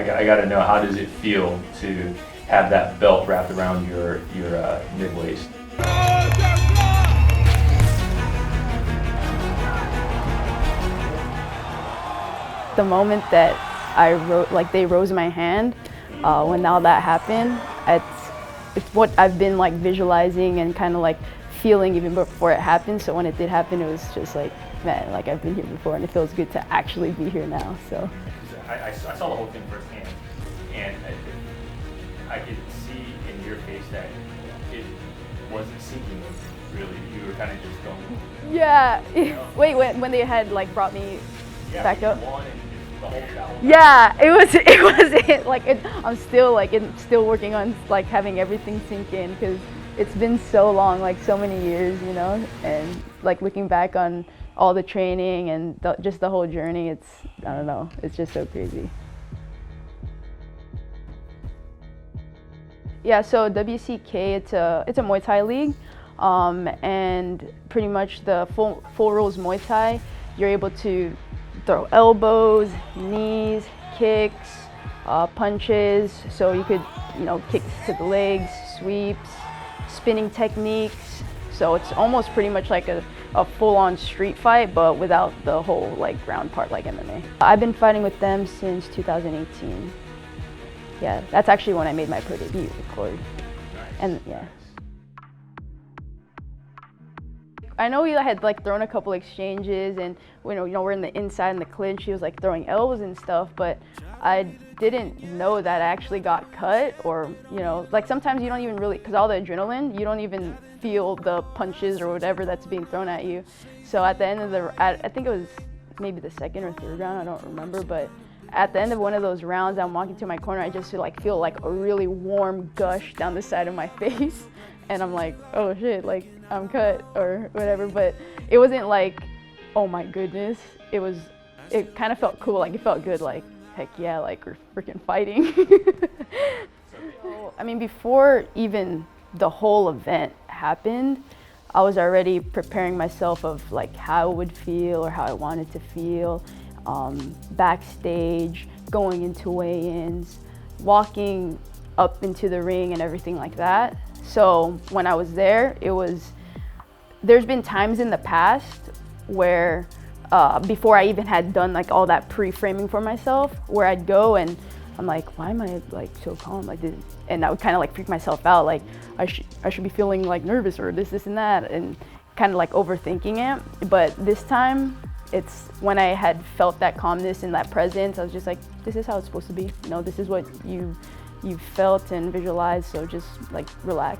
I got to know, how does it feel to have that belt wrapped around your mid waist? The moment that they rose my hand, when now that happened, it's what I've been like visualizing and kind of like feeling even before it happened. So when it did happen, it was just like, man, like I've been here before, and it feels good to actually be here now. So I saw the whole thing firsthand, and I could see in your face that it wasn't sinking really. You were kind of just going. Yeah. You know? Wait, when they had like brought me back up. Yeah, it was like I'm still working on like having everything sink in, because it's been so long, like so many years, you know, and like looking back on all the training and just the whole journey, I don't know, it's just so crazy. Yeah, so WCK, it's a Muay Thai league, and pretty much the full rules Muay Thai, you're able to throw elbows, knees, kicks, punches, so you could, you know, kicks to the legs, sweeps, spinning techniques. So it's almost pretty much like a full-on street fight, but without the whole like ground part like MMA. I've been fighting with them since 2018. Yeah, that's actually when I made my pro debut, of course. And yeah. I know we had like thrown a couple exchanges, and you know we're in the inside in the clinch. He was like throwing elbows and stuff, but I didn't know that I actually got cut, or you know, like sometimes you don't even really, because all the adrenaline, you don't even feel the punches or whatever that's being thrown at you. So at the end of I think it was maybe the second or third round, I don't remember, but at the end of one of those rounds, I'm walking to my corner, I just feel like a really warm gush down the side of my face. And I'm like, oh shit, like I'm cut or whatever. But it wasn't like, oh my goodness. It kind of felt cool, like it felt good, like heck yeah, like we're freaking fighting. I mean, before even the whole event happened, I was already preparing myself of like how it would feel or how I wanted to feel. Backstage, going into weigh-ins, walking up into the ring and everything like that. So when I was there, there's been times in the past where before I even had done like all that pre-framing for myself, where I'd go and I'm like, why am I like so calm like this? And I would kind of like freak myself out, like I should be feeling like nervous or this and that, and kind of like overthinking it. But this time, it's when I had felt that calmness and that presence, I was just like, this is how it's supposed to be. You know, this is what you felt and visualized, so just like relax.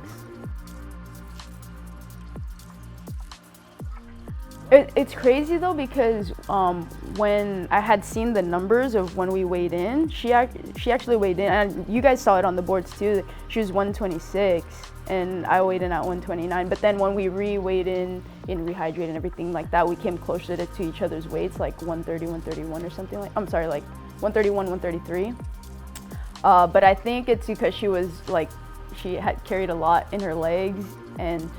It's crazy though, because when I had seen the numbers of when we weighed in, she actually weighed in, and you guys saw it on the boards too. She was 126 and I weighed in at 129. But then when we re-weighed in rehydrated and everything like that, we came closer to each other's weights, like 130, 131 or something like. I'm sorry, like 131, 133. But I think it's because she had carried a lot in her legs, and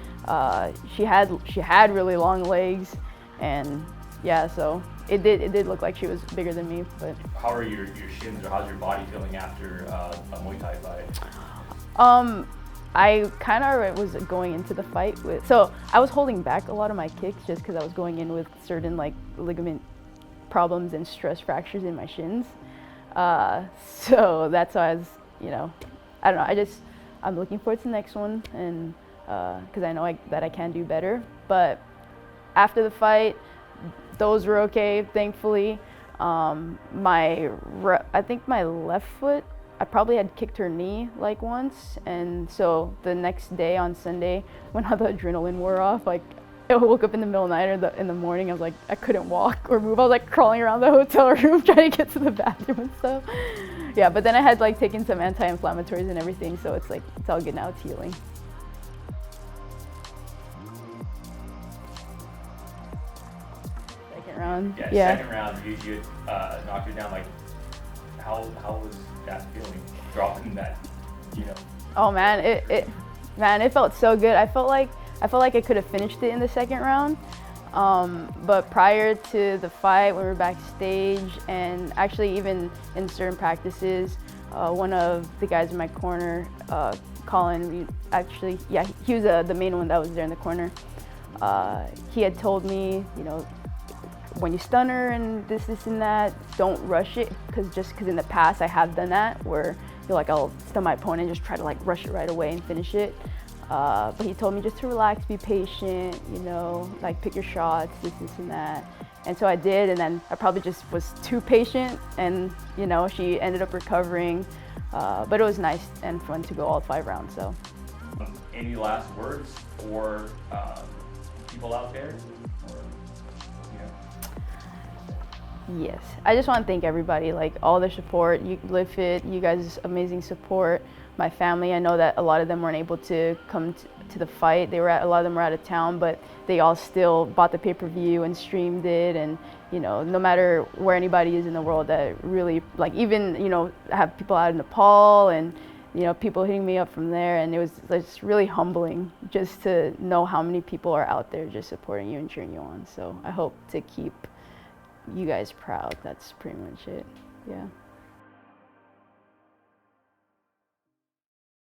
she had really long legs, and yeah, so it did look like she was bigger than me. But how are your shins, or how's your body feeling after a Muay Thai fight? I kind of was going into the fight so I was holding back a lot of my kicks just because I was going in with certain like ligament problems and stress fractures in my shins. So that's why I was, you know, I don't know, I'm looking forward to the next one, and because I know that I can do better. But after the fight, those were okay, thankfully. I think my left foot, I probably had kicked her knee like once, and so the next day on Sunday, when all the adrenaline wore off, like I woke up in the middle of the night or in the morning, I was like, I couldn't walk or move. I was like crawling around the hotel room trying to get to the bathroom and stuff. Yeah, but then I had like taken some anti-inflammatories and everything, so it's like, it's all good now, it's healing. Second round. Yeah. Second round, you knocked her down. Like, how was that feeling, dropping that, you know? Oh man, it felt so good. I felt like I could have finished it in the second round. But prior to the fight, when we were backstage, and actually even in certain practices, one of the guys in my corner, Colin, he was the main one that was there in the corner. He had told me, you know, when you stun her and this and that, don't rush it, because in the past I have done that where I'll stun my opponent and just try to like rush it right away and finish it. But he told me just to relax, be patient, you know, like pick your shots, this and that. And so I did, and then I probably just was too patient, and you know, she ended up recovering. But it was nice and fun to go all 5 rounds. So. Any last words for people out there? Yes, I just want to thank everybody, like all their support. You Live Fit, you guys' amazing support. My family, I know that a lot of them weren't able to come to the fight. A lot of them were out of town, but they all still bought the pay-per-view and streamed it. And you know, no matter where anybody is in the world, that really, like, even, you know, I have people out in Nepal and, you know, people hitting me up from there, and it was just really humbling just to know how many people are out there just supporting you and cheering you on. So I hope to keep you guys proud. That's pretty much it. Yeah.